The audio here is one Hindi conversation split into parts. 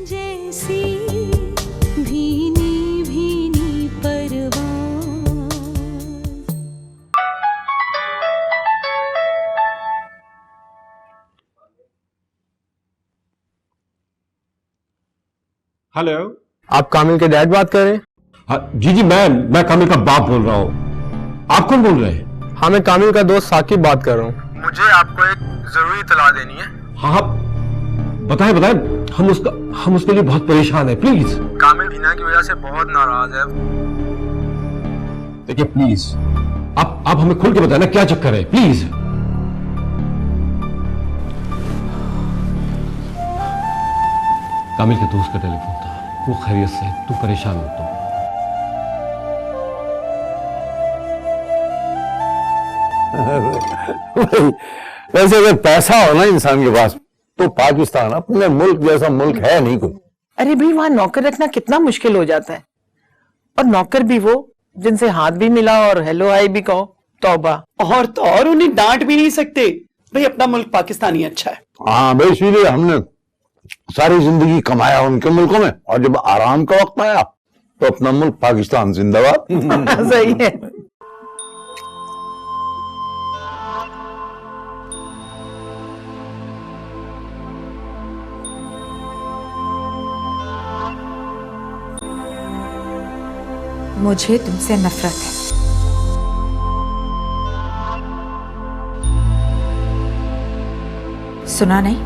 जैसी भीनी भीनी परवान। हेलो। आप कामिल के डैड बात कर रहे हैं? हाँ जी जी, मैं कामिल का बाप बोल रहा हूँ। आप कौन बोल रहे हैं? हाँ, मैं कामिल का दोस्त साकिब बात कर रहा हूँ। मुझे आपको एक जरूरी इत्तला देनी है। हाँ हाँ, बताएं बताएं, हम उसके लिए बहुत परेशान हैं, प्लीज। कामिल हिना की वजह से बहुत नाराज है। देखिए प्लीज, आप हमें खुल के बताएं ना, क्या चक्कर है, प्लीज। कामिल के दोस्त का टेलीफोन था, वो खैरियत से है, तू परेशान मत हो। वैसे अगर पैसा हो ना इंसान के पास, तो पाकिस्तान अपने मुल्क जैसा मुल्क है नहीं कोई। अरे भाई, वहां नौकर रखना कितना मुश्किल हो जाता है, और नौकर भी वो जिनसे हाथ भी मिला और हेलो हाय भी कहो। तौबा। और तो और उन्हें डांट भी नहीं सकते भाई, अपना मुल्क पाकिस्तान ही अच्छा है। हाँ भाई, इसीलिए हमने सारी जिंदगी कमाया उनके मुल्कों में, और जब आराम का वक्त आया तो अपना मुल्क पाकिस्तान जिंदाबाद। सही है। मुझे तुमसे नफरत है। सुना नहीं?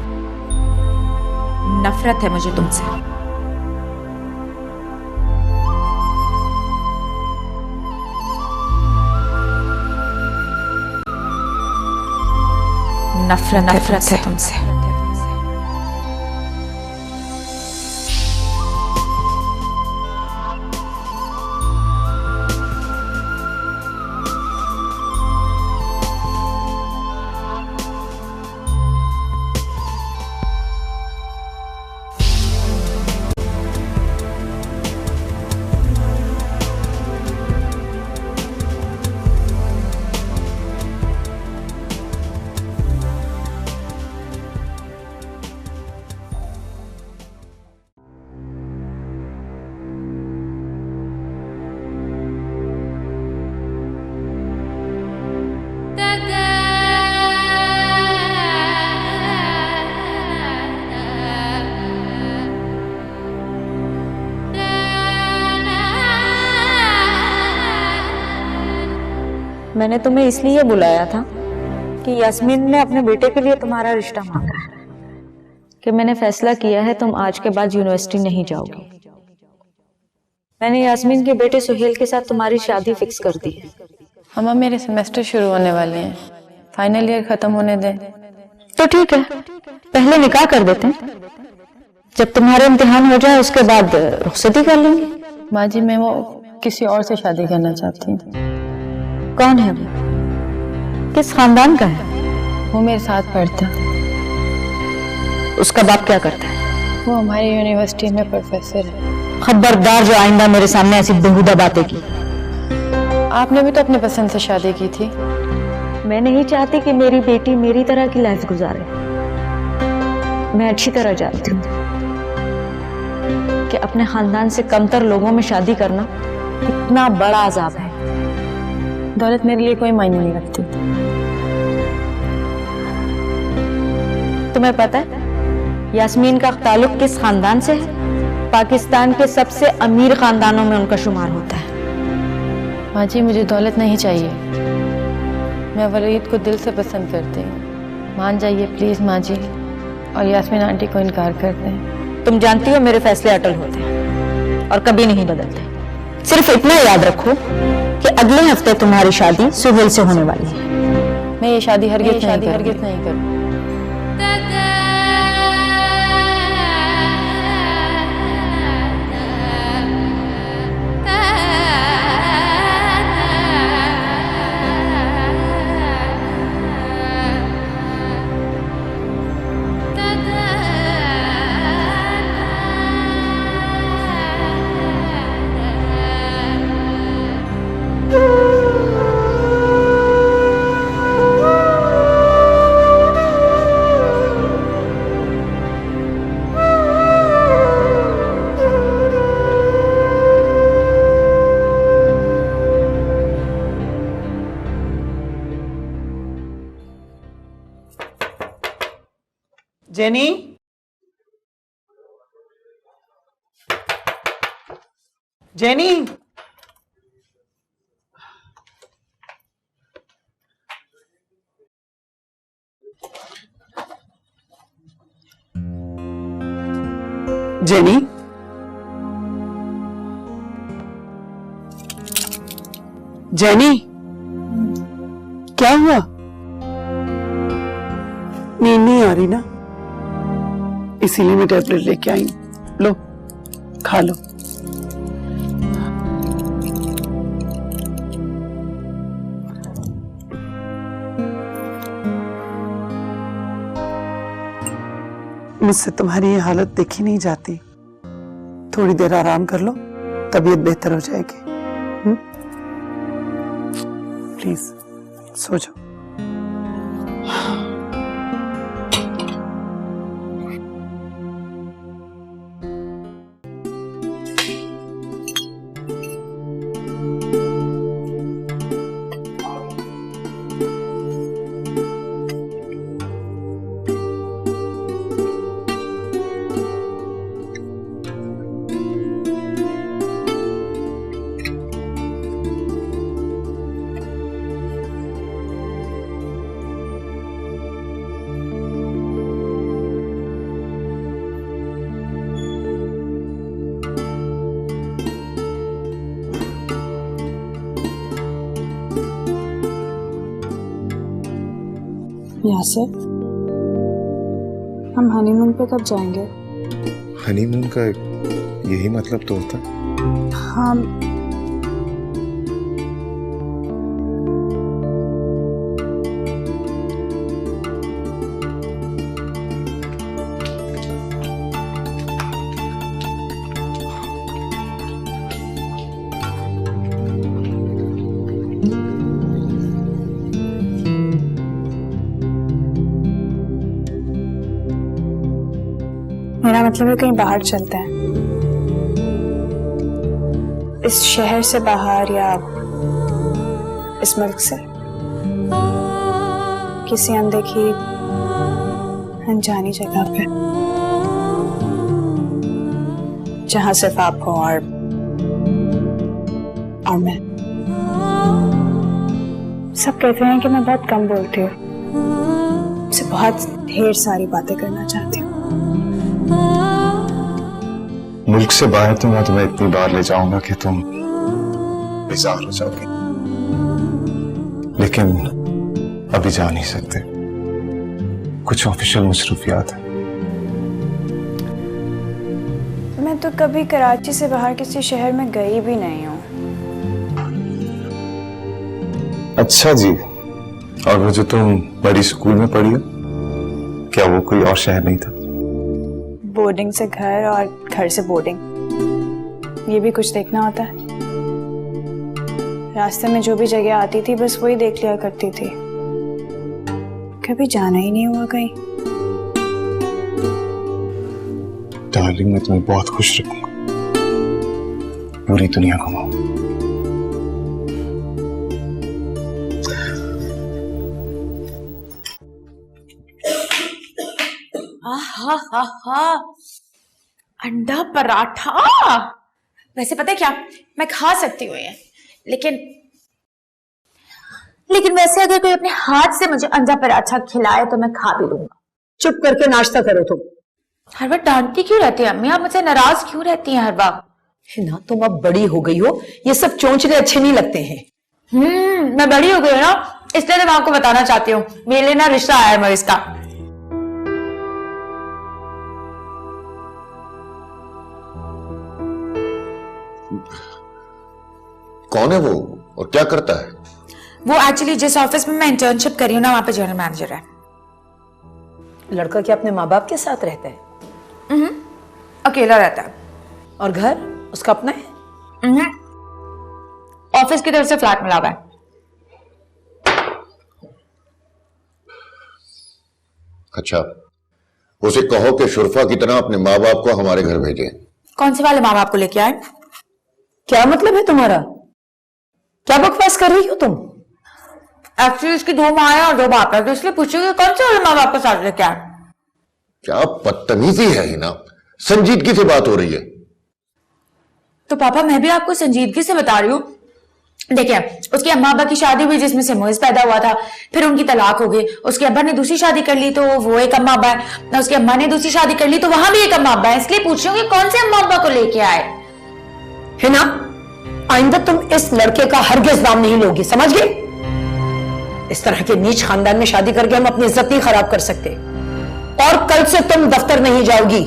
नफरत है मुझे तुमसे। नफरत है तुमसे। मैंने तुम्हें इसलिए बुलाया था कि यास्मीन ने अपने बेटे के लिए तुम्हारा रिश्ता मांगा है, कि मैंने फैसला किया है तुम आज के बाद यूनिवर्सिटी नहीं जाओगी। मैंने यास्मीन के बेटे सुहेल के साथ तुम्हारी शादी फिक्स कर दी है। मम्मा, मेरे सेमेस्टर शुरू होने वाले हैं, फाइनल ईयर खत्म होने दें। तो ठीक है, पहले निकाह कर देते हैं, जब तुम्हारे इम्तिहान हो जाए उसके बाद रुखसती कर लेंगे। माँ जी, मैं वो किसी और से शादी करना चाहती हूँ। कौन है वो? किस खानदान का है? वो मेरे साथ पढ़ता। उसका बाप क्या करता है? वो हमारी यूनिवर्सिटी में प्रोफेसर है। खबरदार जो आइंदा मेरे सामने ऐसी बेहुदा बातें की। आपने भी तो अपने पसंद से शादी की थी। मैं नहीं चाहती कि मेरी बेटी मेरी तरह की लाइफ गुजारे। मैं अच्छी तरह जानती हूँ कि अपने खानदान से कमतर लोगों में शादी करना कितना बड़ा अजाब है। दौलत मेरे लिए कोई मायने नहीं रखती। तुम्हें पता है यास्मीन का ताल्लुक किस खानदान से है? पाकिस्तान के सबसे अमीर खानदानों में उनका शुमार होता है। माँ जी, मुझे दौलत नहीं चाहिए। मैं वलीद को दिल से पसंद करती हूँ। मान जाइए प्लीज माँ जी, और यास्मीन आंटी को इनकार कर दें। तुम जानती हो मेरे फैसले अटल होते हैं और कभी नहीं बदलते। सिर्फ इतना याद रखो कि अगले हफ्ते तुम्हारी शादी सुहेल से होने वाली है। मैं ये शादी हरगिज़ नहीं करूँ। जेनी, जेनी, जेनी, जेनी, क्या हुआ? नींद नहीं आ रही ना, इसीलिए मैं टैबलेट लेके आई हूं। लो, खा लो। मुझसे तुम्हारी ये हालत देखी नहीं जाती। थोड़ी देर आराम कर लो, तबीयत बेहतर हो जाएगी। प्लीज सो जाओ। यासिर, हम हनीमून पे कब जाएंगे? हनीमून का यही मतलब तो होता है। हाँ, मेरा मतलब है कहीं बाहर चलते हैं, इस शहर से बाहर या इस मुल्क से, किसी अनदेखी अनजानी जगह पे जहां सिर्फ आप हो और मैं। सब कहते हैं कि मैं बहुत कम बोलती हूँ, मुझसे बहुत ढेर सारी बातें करना चाहती हूँ। मुल्क से बाहर तो मैं तुम्हें इतनी बार ले जाऊंगा कि तुम बेजार हो जाओगे, लेकिन अभी जा नहीं सकते, कुछ ऑफिशियल मसरूफियात है। मैं तो कभी कराची से बाहर किसी शहर में गई भी नहीं हूँ। अच्छा जी, और वो जो तुम बड़ी स्कूल में पढ़ी हो, क्या वो कोई और शहर नहीं था? बोर्डिंग से घर और घर से बोर्डिंग, ये भी कुछ देखना होता है। रास्ते में जो भी जगह आती थी बस वही देख लिया करती थी, कभी जाना ही नहीं हुआ कहीं। डार्लिंग, मैं तुम्हें बहुत खुश रखूंगा, पूरी दुनिया घुमाऊं। अंडा पराठा, वैसे पता है क्या, मैं खा सकती हूँ ये, लेकिन वैसे अगर कोई अपने हाथ से मुझे अंडा पराठा खिलाए तो मैं खा भी लूंगा। चुप करके नाश्ता करो तुम। हर बार डांटती क्यों रहती है अम्मी, आप मुझसे नाराज क्यों रहती हैं हर बार? ना तुम अब बड़ी हो गई हो, ये सब चोंचले अच्छे नहीं लगते हैं। मैं बड़ी हो गई हूँ ना, इसलिए मैं आपको बताना चाहती हूँ, मेरे लिए ना रिश्ता आया है मरीज का। कौन है वो और क्या करता है? वो एक्चुअली जिस ऑफिस में मैं इंटर्नशिप कर रही हूँ ना, वहां पे जनरल मैनेजर है। लड़का क्या अपने माँ बाप के साथ रहता है? अकेला रहता है। और घर उसका अपना है? ऑफिस की तरफ से फ्लैट मिला हुआ है। अच्छा, उसे कहो कि शुरफा की तरह अपने माँ बाप को हमारे घर भेजे। कौन से वाले माँ बाप को लेके आए? क्या मतलब है तुम्हारा? क्या बकवास कर रही हो तुम? एक्चुअली इसकी 2 माँ है और 2 बाप है, तो इसलिए पूछोगे कौन से वाले माँ बाप को साथ लेके आए? क्या बदतमीजी है हिना, संजीदगी से बात हो रही है। तो पापा मैं भी आपको संजीदगी से बता रही हूँ। देखिए उसकी अम्मा अब्बा की शादी हुई जिसमें से मोइज पैदा हुआ था, फिर उनकी तलाक हो गई, उसके अब्बा ने दूसरी शादी कर ली तो वो एक अम्मा अब्बा है, उसकी अम्मा ने दूसरी शादी कर ली तो वहां भी एक अम्मा अब्बा है। इसलिए पूछ रही हूँ कि कौन से अम्मा अब्बा को लेके आए। है ना, आइंदा तुम इस लड़के का हरगिज नाम नहीं लोगी, समझ गए? इस तरह के नीच खानदान में शादी करके हम अपनी इज्जत नहीं खराब कर सकते। और कल से तुम दफ्तर नहीं जाओगी।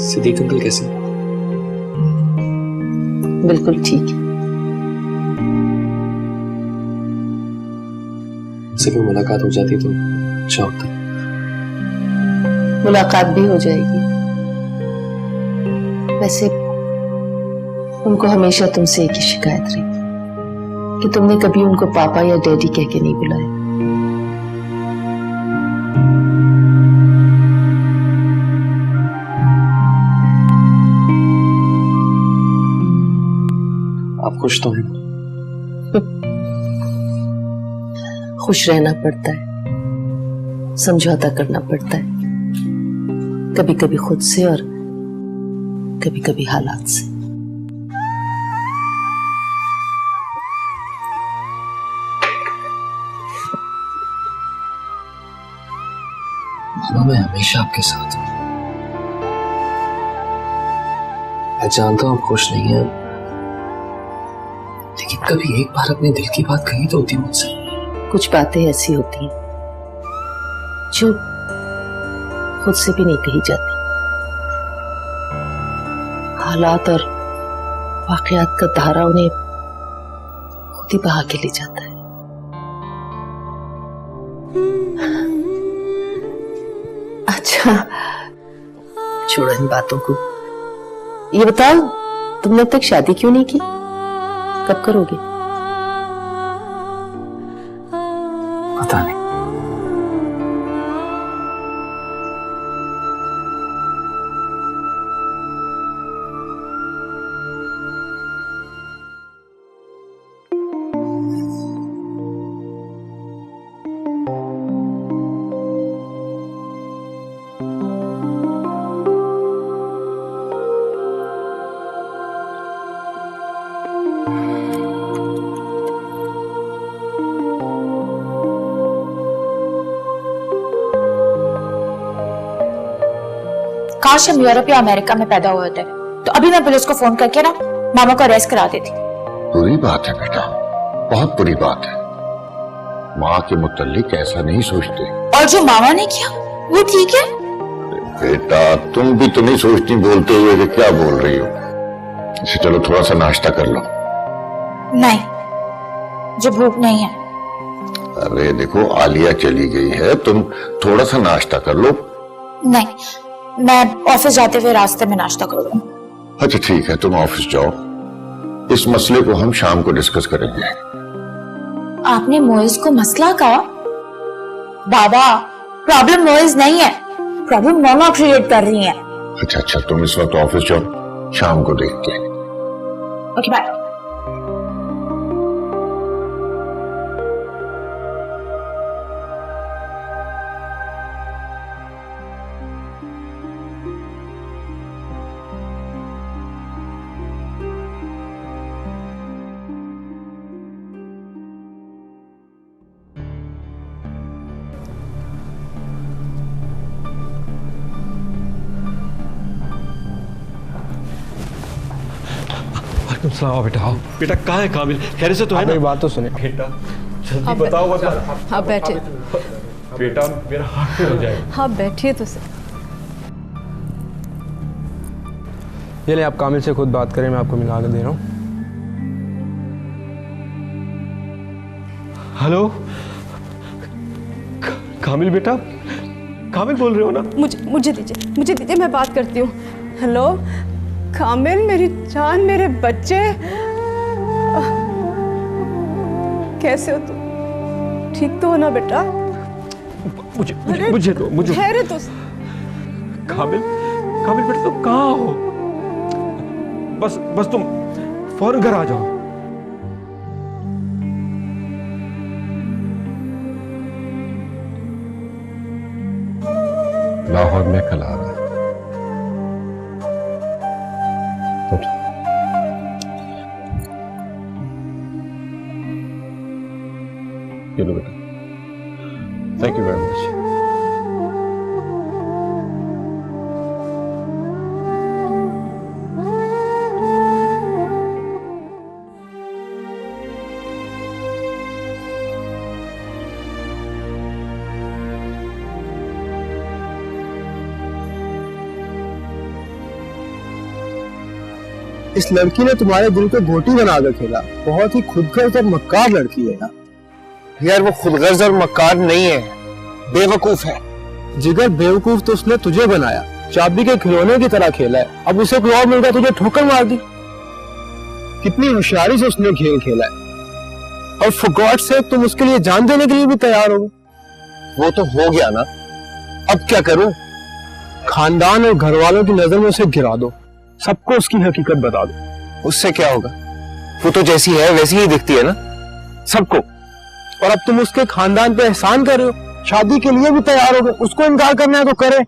सिद्दीक अंकल कैसे? बिल्कुल ठीक है। उनसे भी मुलाकात हो जाती तो अच्छा होता। मुलाकात भी हो जाएगी। वैसे उनको हमेशा तुमसे एक ही शिकायत रही कि तुमने कभी उनको पापा या डैडी कह के नहीं बुलाया। आप खुश तो हैं? खुश रहना पड़ता है, समझौता करना पड़ता है, कभी कभी खुद से और कभी कभी हालात से। मामा मैं हमेशा आपके साथ हूं। मैं जानता हूं आप खुश नहीं हैं, लेकिन कभी एक बार अपने दिल की बात कही तो होती मुझसे। कुछ बातें ऐसी होती हैं जो खुद से भी नहीं कही जाती। हालात और वाकयात का धारा उन्हें खुद ही बहा के ले जाता है। अच्छा छोड़ो इन बातों को, ये बताओ तुमने अब तक शादी क्यों नहीं की? कब करोगे? पता नहीं। काश हम यूरोप या अमेरिका में पैदा हुए होते तो अभी मैं पुलिस को फोन करके ना मामा को अरेस्ट करा देती। बुरी बात है बेटा, बहुत बुरी बात है। माँ के मुताल्लिक ऐसा नहीं सोचते। और जो मामा ने किया वो ठीक है? बेटा तुम भी तो नहीं सोचती बोलते हुए कि क्या बोल रही हो। इसे चलो थोड़ा सा नाश्ता कर लो। नहीं, मुझे भूख नहीं है। अरे देखो आलिया चली गई है, तुम थोड़ा सा नाश्ता कर लो। नहीं, मैं ऑफिस जाते हुए रास्ते में नाश्ता करूंगा। अच्छा ठीक है, तुम ऑफिस जाओ, इस मसले को हम शाम को डिस्कस करेंगे। आपने मोइज को मसला कहा? बाबा प्रॉब्लम मोइज नहीं है, प्रॉब्लम मामा क्रिएट कर रही है। अच्छा तुम इस वक्त ऑफिस जाओ, शाम को देखते हैं। Okay bye. बेटा आओ। बेटा कहाँ है काबिल? खैर से तो है ना? बात तो सुने बेटा, जल्दी बताओ। हाँ बैठे बेटा, मेरा हाथ हो जाएगा। हाँ बैठिए तो सर। ये ले आप कामिल से खुद बात करें, मैं आपको मिला के दे रहा हूँ। हेलो कामिल बेटा, कामिल बोल रहे हो ना? मुझे दीजिए मैं बात करती हूँ। हेलो कामिल, मेरी जान, मेरे बच्चे, कैसे हो तुम? ठीक तो हो ना बेटा? मुझे ठहरे तो। कामिल काबिल बेटा तुम कहाँ हो? बस तुम फौरन घर आ जाओ। लाहौर में कल आ रहा है। ये लो बेटा। Thank you very much. इस लड़की ने तुम्हारे दिल को घोटी बना कर खेला। बहुत ही खुदगर्ज और मक्कार लड़की है यार। वो खुदगर्ज और मक्कार नहीं है, बेवकूफ है। जिगर बेवकूफ तो उसने तुझे बनाया, चाबी के खिलौने की तरह खेला है। अब उसे कोई और मिल गया, तुझे ठोकर मार दी। कितनी होशियारी से उसने खेल खेला है, और फॉर गॉड सेक तुम उसके लिए जान देने के लिए भी तैयार हो। वो तो हो गया ना, अब क्या करूं? खानदान और घर वालों की नजर में उसे गिरा दो, सबको उसकी हकीकत बता दो। उससे क्या होगा? वो तो जैसी है वैसी ही दिखती है ना सबको। और अब तुम उसके खानदान पे एहसान कर रहे हो, शादी के लिए भी तैयार हो गए। उसको इनकार करना है तो करे।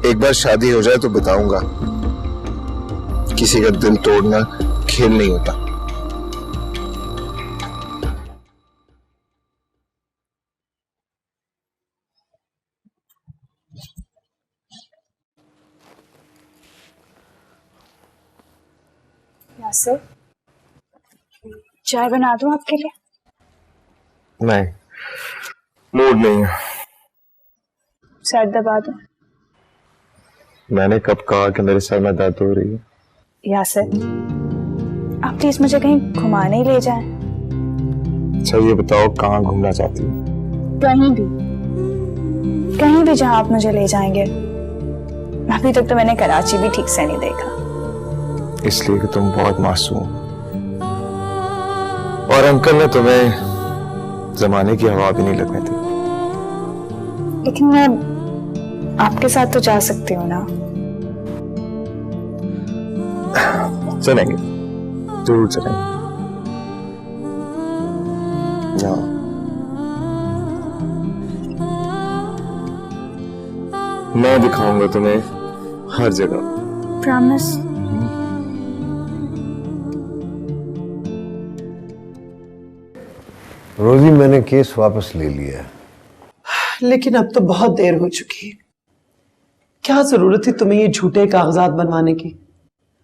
एक बार शादी हो जाए तो बताऊंगा, किसी का दिल तोड़ना खेल नहीं होता। यासिर, चाय बना दूं आपके लिए? नहीं, मूड नहीं है। सर दबा दूं? मैंने कब कहा कि मेरे सर में दर्द हो रही है? यासिर, आप प्लीज मुझे कहीं घुमाने ही ले जाएं। अच्छा ये बताओ कहाँ घूमना चाहती हो? कहीं भी जहां आप मुझे ले जाएंगे। अभी तक तो मैंने कराची भी ठीक से नहीं देखा। इसलिए कि तुम बहुत मासूम हो और अंकल ने तुम्हें जमाने की हवा भी नहीं लगने दी। लेकिन मैं आपके साथ तो जा सकती हूँ ना? चलेंगे, जरूर चलेंगे। जाओ। मैं दिखाऊंगा तुम्हें हर जगह। प्रॉमिस? रोजी, मैंने केस वापस ले लिया है। लेकिन अब तो बहुत देर हो चुकी है। क्या जरूरत थी तुम्हें ये झूठे कागजात बनवाने की?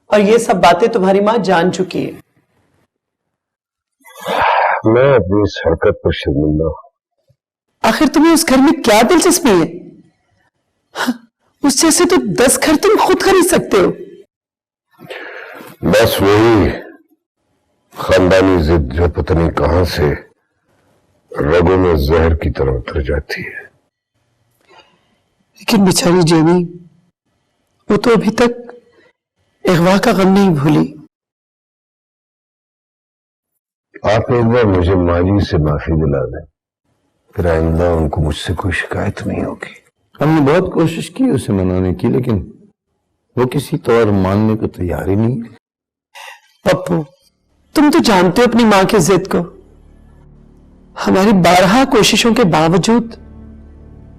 और ये सब बातें तुम्हारी माँ जान चुकी है। मैं अपनी इस हरकत पर शर्मिंदा हूं। आखिर तुम्हें उस घर में क्या दिलचस्पी है? उस जैसे तो 10 घर तुम खुद खरीद सकते हो। बस वही खानदानी जिद जो पता नहीं कहां से रगों में जहर की तरह उतर जाती है। लेकिन बेचारी जेनी, वो तो अभी तक अगवा का गम नहीं भूली। आप एक बार मुझे माजी से माफी दिला दें, फिर आइंदा उनको मुझसे कोई शिकायत नहीं होगी। हमने बहुत कोशिश की उसे मनाने की, लेकिन वो किसी तौर मानने को तैयार ही नहीं। पप्पू, तुम तो जानते हो अपनी मां की जिद को। हमारी 12 कोशिशों के बावजूद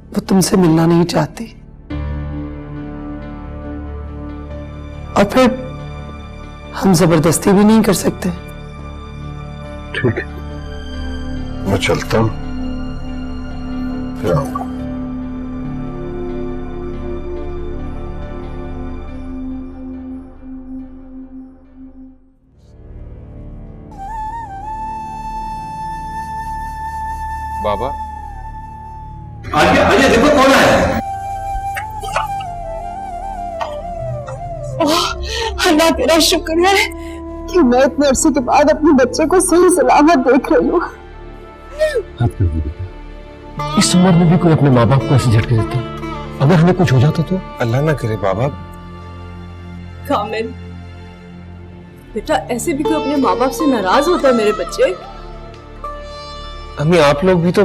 वो तुमसे मिलना नहीं चाहती। और फिर हम जबरदस्ती भी नहीं कर सकते। ठीक है, मैं चलता हूं, फिर आऊंगा। बाबा, आइए आइए, देखो कौन है। अल्लाह तेरा शुक्र है कि मैं इतने अरसे के बाद अपने बच्चे को सही सलामत देख रही हूँ। इस उम्र में भी कोई अपने माँ बाप को ऐसे झटके देता? अगर हमें कुछ हो जाता तो? अल्लाह ना करे बाबा। कामिल, बेटा ऐसे भी कोई अपने माँ बाप से नाराज होता है मेरे बच्चे? अम्मी आप लोग भी तो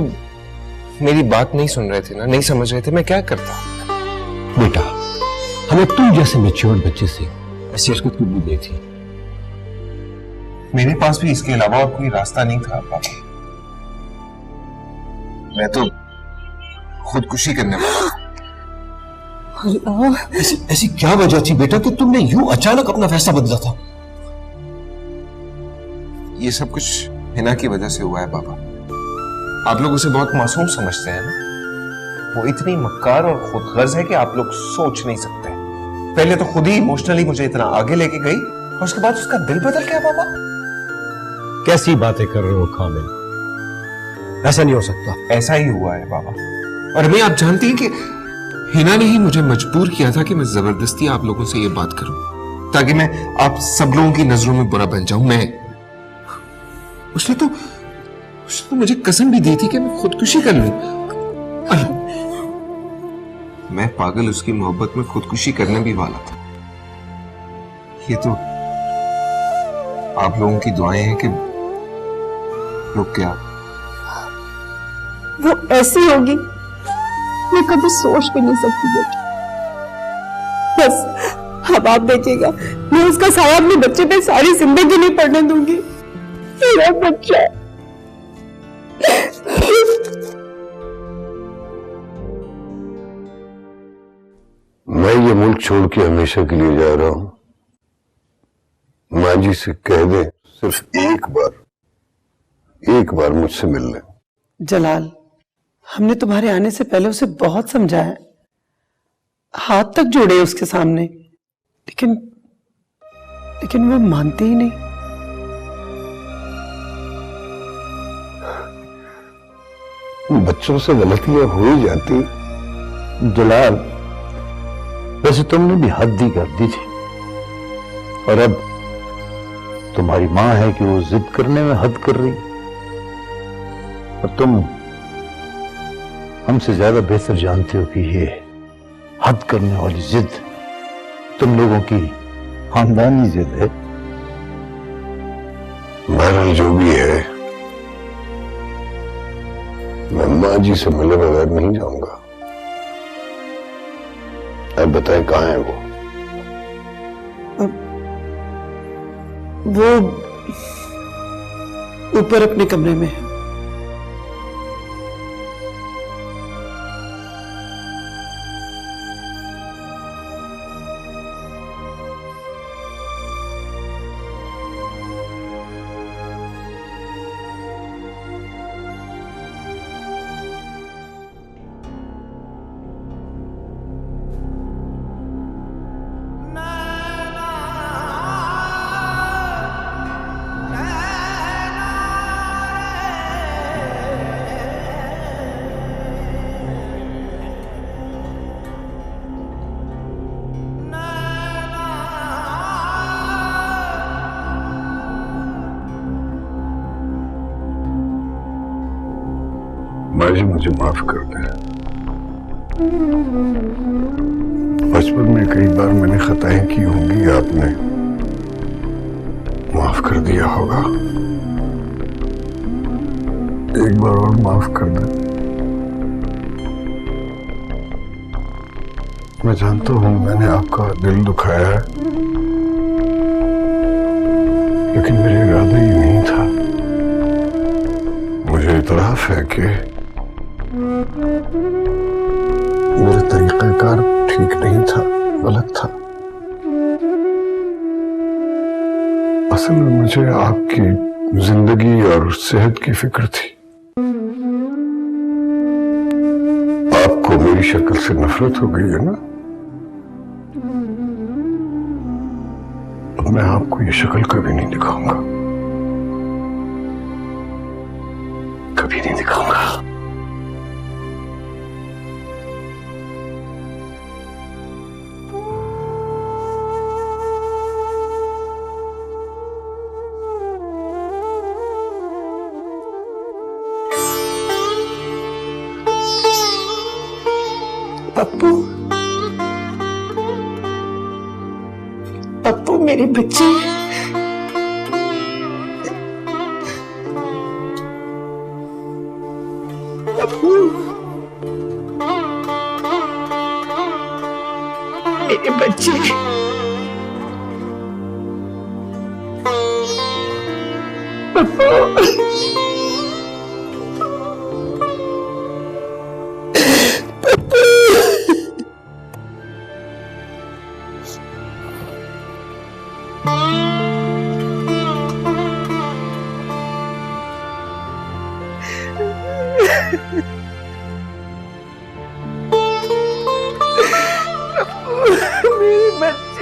मेरी बात नहीं सुन रहे थे ना, नहीं समझ रहे थे, मैं क्या करता? बेटा, हमें तुम जैसे मैच्योर बच्चे से ऐसी हरकत क्यों नहीं थी? मेरे पास भी इसके अलावा और कोई रास्ता नहीं था पापा। मैं तो खुदकुशी करने वाला था। ऐसी क्या वजह थी बेटा कि तुमने यूं अचानक अपना फैसला बदला था? ये सब कुछ हिना की वजह से हुआ है पापा। आप लोग उसे बहुत मासूम समझते हैं ना। वो इतनी मक्कार और खुदगर्ज है कि आप लोग सोच नहीं सकते। पहले तो खुद ही इमोशनली मुझे इतना आगे लेके गई और उसके बाद उसका दिल बदल गया पापा। कैसी बातें कर रहे हो कामिल? ऐसा नहीं हो सकता। ऐसा ही हुआ है पापा। और मैं, आप जानती हैं कि हिना ने ही मुझे मजबूर किया था कि मैं जबरदस्ती आप लोगों से ये बात करूं ताकि मैं आप सब लोगों की नजरों में बुरा बन जाऊं। उसने तो मुझे कसम भी दी थी कि मैं खुदकुशी कर लूं। मैं पागल उसकी मोहब्बत में खुदकुशी करने भी वाला था। ये तो आप लोगों की दुआएं हैं कि रुक गया। वो ऐसी होगी मैं कभी सोच भी नहीं सकती बेटी। बस अब आप देखिएगा, मैं उसका साया अपने बच्चे पे सारी जिंदगी नहीं पड़ने दूंगी। मेरा बच्चा। मैं ये मुल्क छोड़ के हमेशा के लिए जा रहा हूं। माँ जी से कह दे सिर्फ एक बार मुझसे मिल ले। जलाल, हमने तुम्हारे आने से पहले उसे बहुत समझाया, हाथ तक जोड़े उसके सामने, लेकिन वो मानते ही नहीं। बच्चों से गलतियां हो ही जाती। जलाल, वैसे तुमने भी हद ही कर दी थी, और अब तुम्हारी मां है कि वो जिद करने में हद कर रही, और तुम हमसे ज्यादा बेहतर जानते हो कि ये हद करने वाली जिद तुम लोगों की खानदानी जिद है। बहरहाल जो भी है, मैं माँ जी से मिले बगैर नहीं जाऊंगा। अब बताएं कहाँ है वो ऊपर अपने कमरे में है। माँ जी मुझे माफ कर दे। बचपन में कई बार मैंने खताएं की होंगी, आपने माफ कर दिया होगा। एक बार और माफ कर दे। मैं जानता हूं मैंने आपका दिल दुखाया है, लेकिन मेरा इरादा ये नहीं था। मुझे इतराफ है कि मेरा तरीकाकार ठीक नहीं था, गलत था। असल में मुझे आपकी जिंदगी और सेहत की फिक्र थी। आपको मेरी शक्ल से नफरत हो गई है ना? अब मैं आपको ये शक्ल कभी नहीं दिखाऊंगा, कभी नहीं दिखाऊंगा। पप्पू, पप्पू मेरे बच्चे। पप्पू, बच्चे। पप्पू मेरे बच्चे।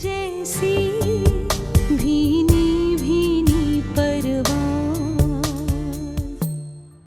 जैसी